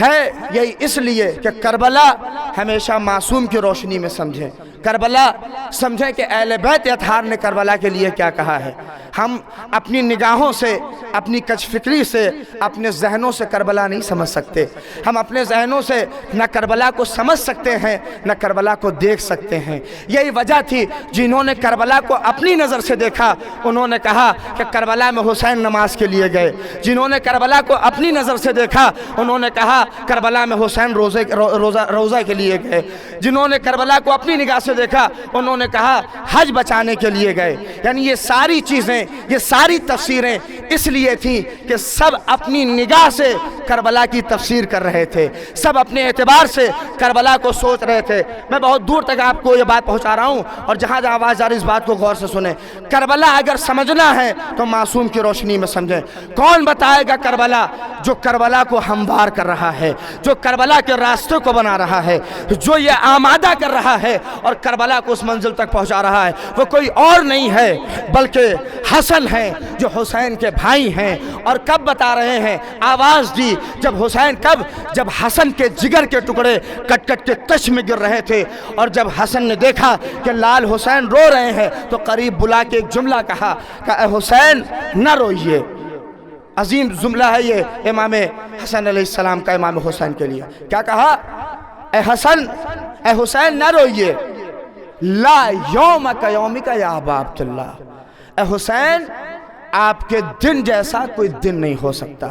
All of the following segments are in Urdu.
ہے یہی اس لیے کہ کربلا ہمیشہ معصوم کی روشنی میں سمجھیں، کربلا سمجھیں کہ اہل بیت اطہار نے کربلا کے لیے کیا کہا ہے۔ ہم اپنی نگاہوں سے، اپنی کج فکری سے، اپنے ذہنوں سے کربلا نہیں سمجھ سکتے۔ ہم اپنے ذہنوں سے نہ کربلا کو سمجھ سکتے ہیں نہ کربلا کو دیکھ سکتے ہیں۔ یہی وجہ تھی جنہوں نے کربلا کو اپنی نظر سے دیکھا انہوں نے کہا کہ کربلا میں حسین نماز کے لیے گئے۔ جنہوں نے کربلا کو اپنی نظر سے دیکھا انہوں نے کہا کربلا میں حسین روزہ کے لیے گئے۔ جنہوں نے کربلا کو اپنی نگاہ سے دیکھا انہوں نے کہا حج بچانے کے لیے گئے۔ یعنی یہ ساری چیزیں، یہ ساری تفسیریں اس لیے تھیں کہ سب اپنی نگاہ سے کربلا کی تفسیر کر رہے تھے، سب اپنے اعتبار سے کربلا کو سوچ رہے تھے۔ میں بہت دور تک آپ کو یہ بات پہنچا رہا ہوں اور جہاں جہاں آواز آ رہی اس بات کو غور سے سنیں۔ کربلا اگر سمجھنا ہے تو معصوم کی روشنی میں سمجھیں۔ کون بتائے گا کربلا؟ جو کربلا کو ہموار کر رہا ہے، جو کربلا کے راستے کو بنا رہا ہے، جو یہ آمادہ کر رہا ہے اور کربلا کو اس منزل تک پہنچا رہا ہے، وہ کوئی اور نہیں ہے بلکہ حسن ہے جو حسین کے بھائی ہیں۔ اور کب بتا رہے ہیں؟ آواز دی جب حسن کے جگر کے ٹکڑے کٹ کٹ کے تش میں گر رہے تھے، اور جب حسن نے دیکھا کہ لال حسین رو رہے ہیں تو قریب بلا کے ایک جملہ کہا کہ اے حسین نہ روئیے۔ عظیم جملہ ہے یہ امام حسن علیہ السلام کا امام حسین کے لیے۔ کیا کہا؟ اے حسین نہ روئیے، لا یوم کا یوم کا یا ابا عبداللہ، اے حسین آپ کے دن جیسا کوئی دن نہیں ہو سکتا۔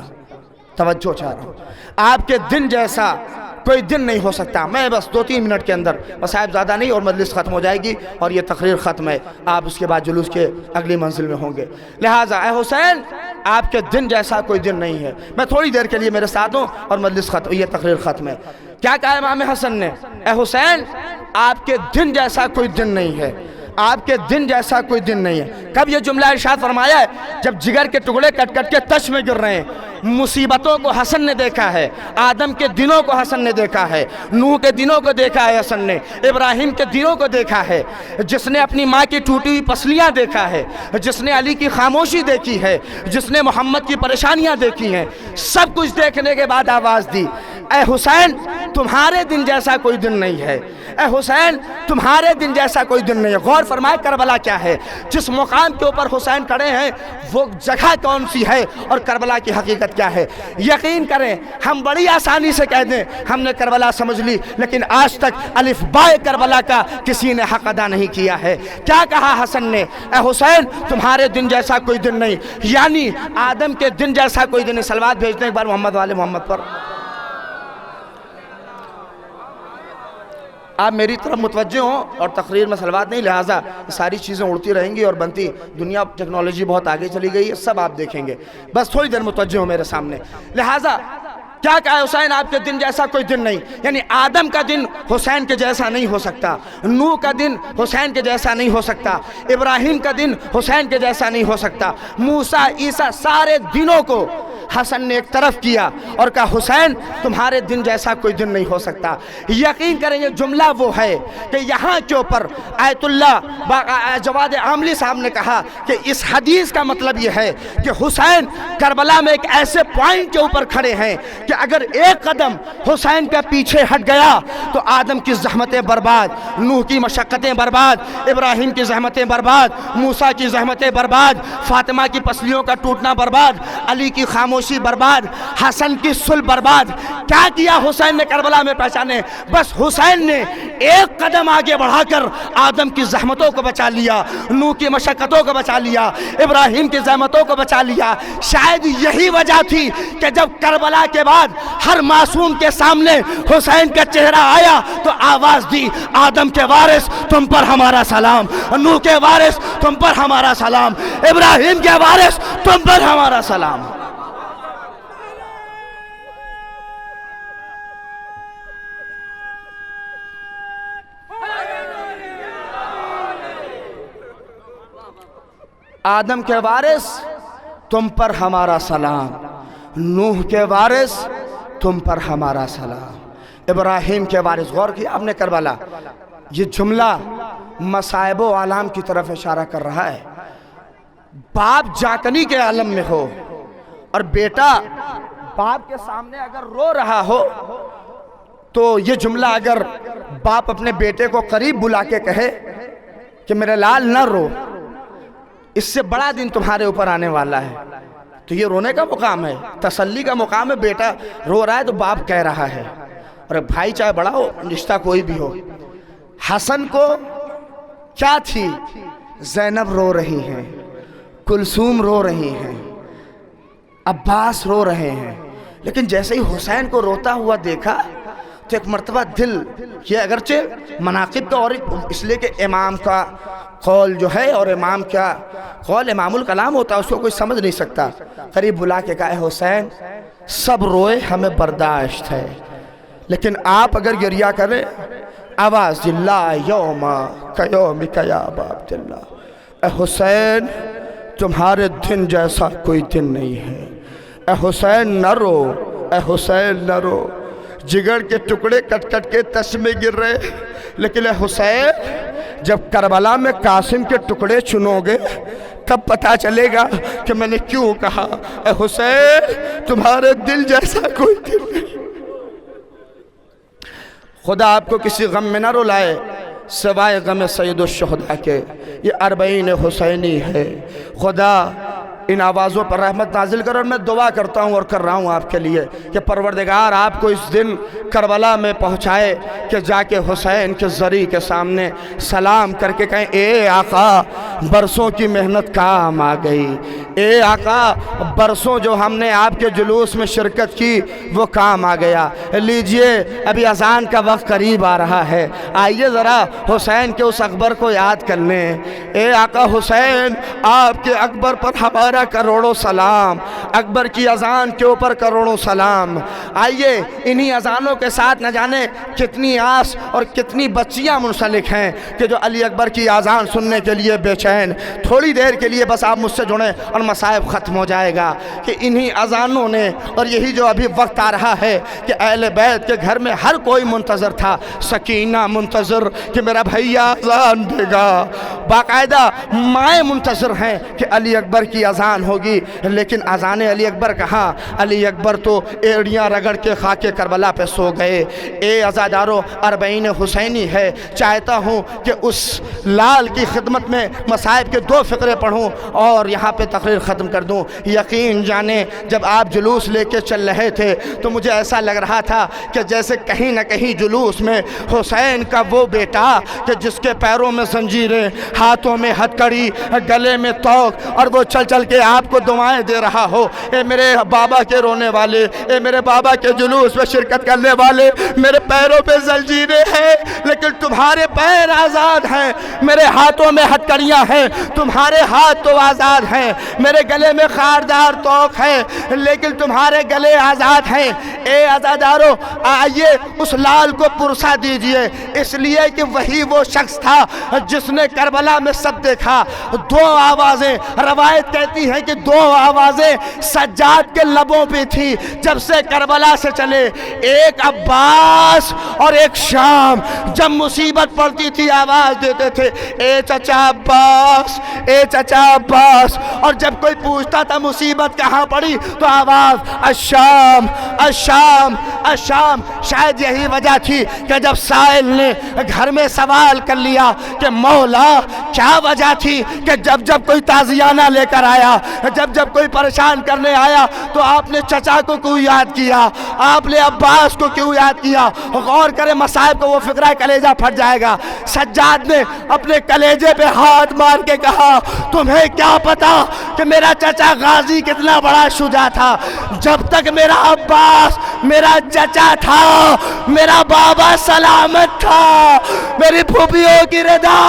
توجہ چاہ رہا ہوں، آپ کے دن جیسا کوئی دن نہیں ہو سکتا۔ میں بس 2-3 منٹ کے اندر، صاحب زیادہ نہیں اور مجلس ختم ہو جائے گی اور یہ تقریر ختم ہے، آپ اس کے بعد جلوس کے اگلی منزل میں ہوں گے۔ لہٰذا اے حسین آپ کے دن جیسا کوئی دن نہیں ہے۔ میں تھوڑی دیر کے لیے میرے ساتھ ہوں اور مجلس ختم، یہ تقریر ختم ہے۔ کیا کہا امام حسن نے؟ اے حسین آپ کے دن جیسا کوئی دن نہیں ہے، آپ کے دن جیسا کوئی دن نہیں ہے۔ کب یہ جملہ ارشاد فرمایا ہے؟ جب جگر کے ٹکڑے کٹ کٹ کے تش میں گر رہے ہیں۔ مصیبتوں کو حسن نے دیکھا ہے، آدم کے دنوں کو حسن نے دیکھا ہے، نوح کے دنوں کو دیکھا ہے حسن نے، ابراہیم کے دنوں کو دیکھا ہے، جس نے اپنی ماں کی ٹوٹی ہوئی پسلیاں دیکھا ہے، جس نے علی کی خاموشی دیکھی ہے، جس نے محمد کی پریشانیاں دیکھی ہیں، سب کچھ دیکھنے کے بعد آواز دی اے حسین تمہارے دن جیسا کوئی دن نہیں ہے، اے حسین تمہارے دن جیسا کوئی دن نہیں ہے۔ غور فرمائے کربلا کیا ہے، جس مقام کے اوپر حسین کھڑے ہیں وہ جگہ کون سی ہے اور کربلا کی حقیقت کیا ہے۔ یقین کریں ہم بڑی آسانی سے کہہ دیں ہم نے کربلا سمجھ لی، لیکن آج تک الف بائے کربلا کا کسی نے حق ادا نہیں کیا ہے۔ کیا کہا حسن نے؟ اے حسین تمہارے دن جیسا کوئی دن نہیں، یعنی آدم کے دن جیسا کوئی دن نہیں۔ صلوات بھیج دیں ایک بار محمد والے محمد پر۔ آپ میری طرف متوجہ ہوں اور تقریر میں صلوات نہیں، لہٰذا ساری چیزیں اڑتی رہیں گی اور بنتی، دنیا ٹیکنالوجی بہت آگے چلی گئی ہے، سب آپ دیکھیں گے، بس تھوڑی دیر متوجہ ہوں میرے سامنے۔ لہٰذا کیا کہا حسین آپ کے دن جیسا کوئی دن نہیں، یعنی آدم کا دن حسین کے جیسا نہیں ہو سکتا، نوح کا دن حسین کے جیسا نہیں ہو سکتا، ابراہیم کا دن حسین کے جیسا نہیں ہو سکتا، موسیٰ عیسیٰ سارے دنوں کو حسن نے ایک طرف کیا اور کہا حسین تمہارے دن جیسا کوئی دن نہیں ہو سکتا۔ یقین کریں یہ جملہ وہ ہے کہ یہاں کے اوپر آیت اللہ جواد عاملی صاحب نے کہا کہ اس حدیث کا مطلب یہ ہے کہ حسین کربلا میں ایک ایسے پوائنٹ کے اوپر کھڑے ہیں کہ اگر ایک قدم حسین کا پیچھے ہٹ گیا تو آدم کی زحمتیں برباد، نوح کی مشقتیں برباد، ابراہیم کی زحمتیں برباد، موسیٰ کی زحمتیں برباد، فاطمہ کی پسلیوں کا ٹوٹنا برباد، علی کی خاموشی برباد، حسن کی صلح برباد۔ کیا کیا حسین نے کربلا میں پہچانے؟ بس حسین نے ایک قدم آگے بڑھا کر آدم کی زحمتوں کو بچا لیا، نوح کی مشقتوں کو بچا لیا، ابراہیم کی زحمتوں کو بچا لیا۔ شاید یہی وجہ تھی کہ جب کربلا کے بعد ہر معصوم کے سامنے حسین کا چہرہ آیا تو آواز دی آدم کے وارث تم پر ہمارا سلام، نوح کے وارث تم پر ہمارا سلام، ابراہیم کے وارث تم پر ہمارا سلام۔ آدم کے وارث تم پر ہمارا سلام، نوح کے وارث تم پر ہمارا سلام، ابراہیم کے وارث۔ غور کیا آپ نے کربلا، یہ جملہ مصائب و عالم کی طرف اشارہ کر رہا ہے۔ باپ جاکنی کے عالم میں ہو اور بیٹا باپ کے سامنے اگر رو رہا ہو تو یہ جملہ اگر باپ اپنے بیٹے کو قریب بلا کے کہے کہ میرے لال نہ رو، اس سے بڑا دن تمہارے اوپر آنے والا ہے، تو یہ رونے کا مقام ہے، تسلی کا مقام ہے۔ بیٹا رو رہا ہے تو باپ کہہ رہا ہے، اور بھائی چاہے بڑا ہو، رشتہ کوئی بھی ہو۔ حسن کو کیا تھی؟ زینب رو رہی ہیں، کلثوم رو رہی ہیں، عباس رو رہے ہیں، لیکن جیسے ہی حسین کو روتا ہوا دیکھا تو ایک مرتبہ دل، یہ اگرچہ مناقب کا اور اس لیے کہ امام کا قول جو ہے، اور امام کیا قول امام الکلام ہوتا ہے، اس کو کوئی سمجھ نہیں سکتا، قریب بلا کے کہا اے حسین سب روئے ہمیں برداشت ہے، لیکن آپ اگر گریہ کریں آواز اللہ یوم کیومک یا ابا عبداللہ، اے حسین تمہارے دن جیسا کوئی دن نہیں ہے، اے حسین نہ رو، اے حسین نہ رو، جگر کے ٹکڑے کٹ کٹ کے تش میں گر رہے، لیکن اے حسین جب کربلا میں قاسم کے ٹکڑے چنو گے تب پتہ چلے گا کہ میں نے کیوں کہا اے حسین تمہارے دل جیسا کوئی دل نہیں۔ خدا آپ کو کسی غم میں نہ رلائے سوائے غم سید الشہداء کے، یہ 40 حسینی ہے۔ خدا ان آوازوں پر رحمت نازل کر، اور میں دعا کرتا ہوں اور کر رہا ہوں آپ کے لیے کہ پروردگار آپ کو اس دن کربلا میں پہنچائے کہ جا کے حسین کے زری کے سامنے سلام کر کے کہیں اے آقا برسوں کی محنت کام آ گئی، اے آقا برسوں جو ہم نے آپ کے جلوس میں شرکت کی وہ کام آ گیا، لیجئے ابھی اذان کا وقت قریب آ رہا ہے، آئیے ذرا حسین کے اس اکبر کو یاد کر لیں۔ اے آقا حسین آپ کے اکبر پر ہمارا کروڑوں سلام، اکبر کی اذان کے اوپر کروڑوں سلام۔ آئیے انہی اذانوں کے ساتھ نہ جانے کتنی آس اور کتنی بچیاں منسلک ہیں کہ جو علی اکبر کی اذان سننے کے لیے بے چین۔ تھوڑی دیر کے لیے بس آپ مجھ سے جڑیں اور مصائب ختم ہو جائے گا کہ انہی اذانوں نے، اور یہی جو ابھی وقت آ رہا ہے کہ اہل بیت کے گھر میں ہر کوئی منتظر تھا، سکینہ منتظر کہ میرا بھیا اذان دے گا، باقاعدہ مائیں منتظر ہیں کہ علی اکبر کی اذان ہوگی، لیکن اذان علی اکبر کہاں؟ علی اکبر تو ایڑیاں رگڑ کے خاک کربلا پہ سو گئے۔ اے عزادارو 40 حسینی ہے، چاہتا ہوں کہ اس لال کی خدمت میں مصائب کے 2 فقرے پڑھوں اور یہاں پہ تقریر ختم کر دوں۔ یقین جانے جب آپ جلوس لے کے چل رہے تھے تو مجھے ایسا لگ رہا تھا کہ جیسے کہیں نہ کہیں جلوس میں حسین کا وہ بیٹا کہ جس کے پیروں میں زنجیریں، ہاتھوں میں ہتھکڑی، گلے میں توق، اور وہ چل چل کے آپ کو دعائیں دے رہا ہو، اے میرے بابا کے رونے والے، اے میرے بابا کے جلوس میں شرکت کرنے والے، میرے پیروں پہ زنجیریں ہیں لیکن تمہارے پیر آزاد ہیں، میرے ہاتھوں میں ہتھکڑیاں ہیں تمہارے ہاتھ تو آزاد ہیں، میرے گلے میں خاردار توق ہے لیکن تمہارے گلے آزاد ہیں۔ اے عزادارو آئیے اس لال کو پرسا دیجئے، اس لیے کہ وہی وہ شخص تھا جس نے کربلا میں سب دیکھا۔ 2 آوازیں روایت کہتی ہیں کہ 2 آوازیں سجاد کے لبوں پہ تھی جب سے کربلا سے چلے، ایک عباس اور ایک شام۔ جب مصیبت پڑتی تھی آواز دیتے تھے اے چچا عباس، اے چچا عباس، اور جب کوئی پوچھتا تھا مصیبت کہاں پڑی تو آواز الشام الشام الشام۔ شاید یہی وجہ تھی کہ جب سائل نے گھر میں سوال کر لیا کہ مولا کیا وجہ تھی کہ جب جب کوئی تازیانہ لے کر آیا، جب جب کوئی پریشان کرنے آیا تو آپ نے چچا کو کیوں یاد کیا، آپ نے عباس کو کیوں یاد کیا؟ غور کرے مصائب کو، وہ فقرہ کلیجہ پھٹ جائے گا۔ سجاد نے اپنے کلیجے پہ ہاتھ مار کے کہا تمہیں کیا پتا کہ میرا چچا غازی کتنا بڑا شجاع تھا؟ جب تک میرا عباس میرا چچا تھا میرا بابا سلامت تھا، میری پھوپھیوں کی رضا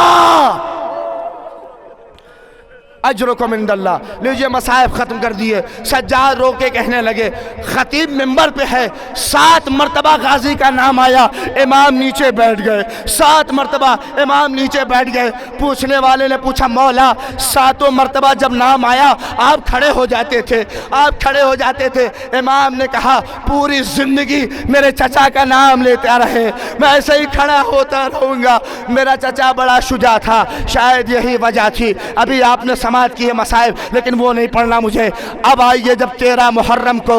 اجرکم عند اللہ۔ لیجئے مصائب ختم کر دیے۔ سجاد رو کے کہنے لگے، خطیب منبر پہ ہے، 7 مرتبہ غازی کا نام آیا، امام نیچے بیٹھ گئے، 7 مرتبہ امام نیچے بیٹھ گئے۔ پوچھنے والے نے پوچھا مولا 7 مرتبہ جب نام آیا آپ کھڑے ہو جاتے تھے، آپ کھڑے ہو جاتے تھے؟ امام نے کہا پوری زندگی میرے چچا کا نام لیتا رہے، میں ایسے ہی کھڑا ہوتا رہوں گا، میرا چچا بڑا شجاع تھا۔ شاید یہی وجہ تھی، ابھی آپ نے جماعت کی ہے مصائب، لیکن وہ نہیں پڑھنا مجھے۔ اب آئیے جب 13 محرم کو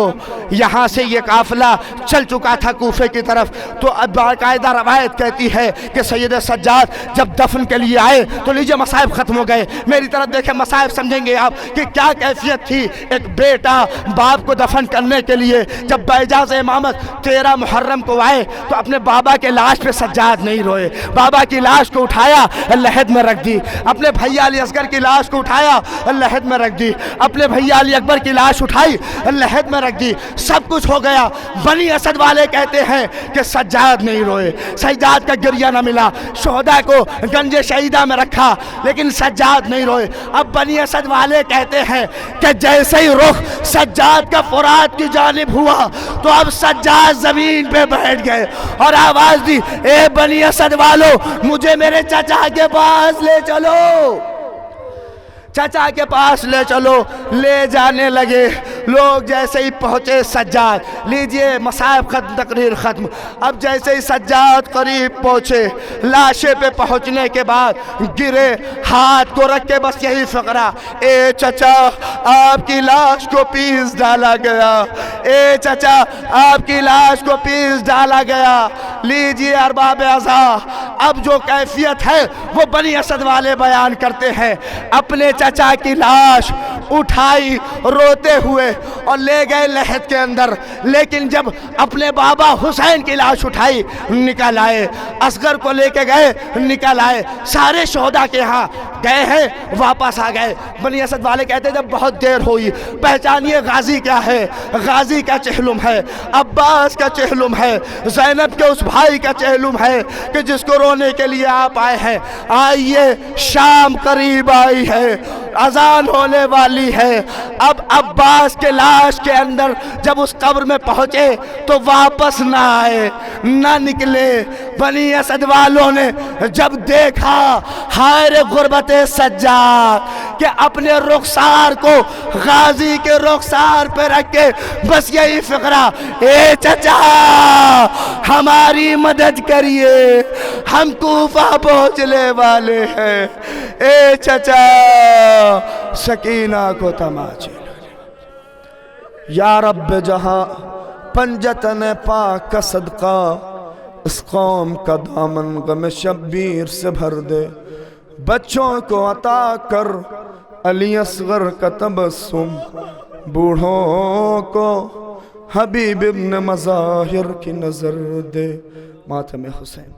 یہاں سے یہ قافلہ چل چکا تھا کوفے کی طرف، تو اب باقاعدہ روایت کہتی ہے کہ سید سجاد جب دفن کے لیے آئے تو لیجئے مصائب ختم ہو گئے۔ میری طرف دیکھیں، مصائب سمجھیں گے آپ کہ کیا کیفیت تھی ایک بیٹا باپ کو دفن کرنے کے لیے۔ جب باعجاز امامت 13 محرم کو آئے تو اپنے بابا کے لاش پہ سجاد نہیں روئے، بابا کی لاش کو اٹھایا لحد میں رکھ دی، اپنے بھیا علی اصغر کی لاش کو اٹھایا لحد میں رکھ دی، اپنے بھیا علی اکبر کی لاش اٹھائی لحد میں رکھ دی، سب کچھ ہو گیا۔ بنی اسد والے کہتے ہیں کہ سجاد نہیں روئے، سجاد کا گریہ نہ ملا، شہداء کو گنج شہیدہ میں رکھا لیکن سجاد نہیں روئے۔ اب بنی اسد والے کہتے ہیں کہ جیسے ہی رخ سجاد کا فرات کی جانب ہوا تو اب سجاد زمین پہ بیٹھ گئے اور آواز دی، اے بنی اسد والو مجھے میرے چچا کے پاس لے چلو، چچا کے پاس لے چلو۔ لے جانے لگے لوگ، جیسے ہی پہنچے سجاد، لیجئے مصائب ختم، تقریر ختم۔ اب جیسے ہی سجاد قریب پہنچے، لاشے پہ پہنچنے کے بعد گرے، ہاتھ کو رکھ کے بس یہی فقرہ، اے چچا آپ کی لاش کو پیس ڈالا گیا، اے چچا آپ کی لاش کو پیس ڈالا گیا۔ لیجئے ارباب عزا، اب جو کیفیت ہے وہ بنی اسد والے بیان کرتے ہیں۔ اپنے چچا کی لاش اٹھائی روتے ہوئے اور لے گئے لحد کے اندر، لیکن جب اپنے بابا حسین کی لاش اٹھائی نکل آئے، اصغر کو لے کے گئے نکل آئے، سارے شہداء کے ہاں گئے ہیں واپس آ گئے۔ بنی اسد والے کہتے ہیں جب بہت دیر ہوئی، پہچانیے غازی کیا ہے، غازی کا چہلم ہے، عباس کا چہلم ہے، زینب کے اس بھائی کا چہلم ہے کہ جس کو رونے کے لیے آپ آئے ہیں۔ آئیے شام قریب آئی ہے، اذان ہونے والی ہے۔ اب عباس کے لاش کے اندر جب اس قبر میں پہنچے تو واپس نہ آئے، نہ نکلے۔ بنی اسد والوں نے جب دیکھا ہائے غربت سجاد کہ اپنے رخسار کو غازی کے رخسار پہ رکھ کے بس یہی فقرہ، اے چچا ہماری مدد کریے، ہم کوفہ پہنچنے والے ہیں، اے چچا سکینہ کو تماچے یا رب جہاں پنجتن پاک کا صدقہ، اس قوم کا دامن غم شبیر سے بھر دے، بچوں کو عطا کر علی اصغر کا تبسم، بوڑھوں کو حبیب ابن مظاہر کی نظر دے۔ ماتم حسین۔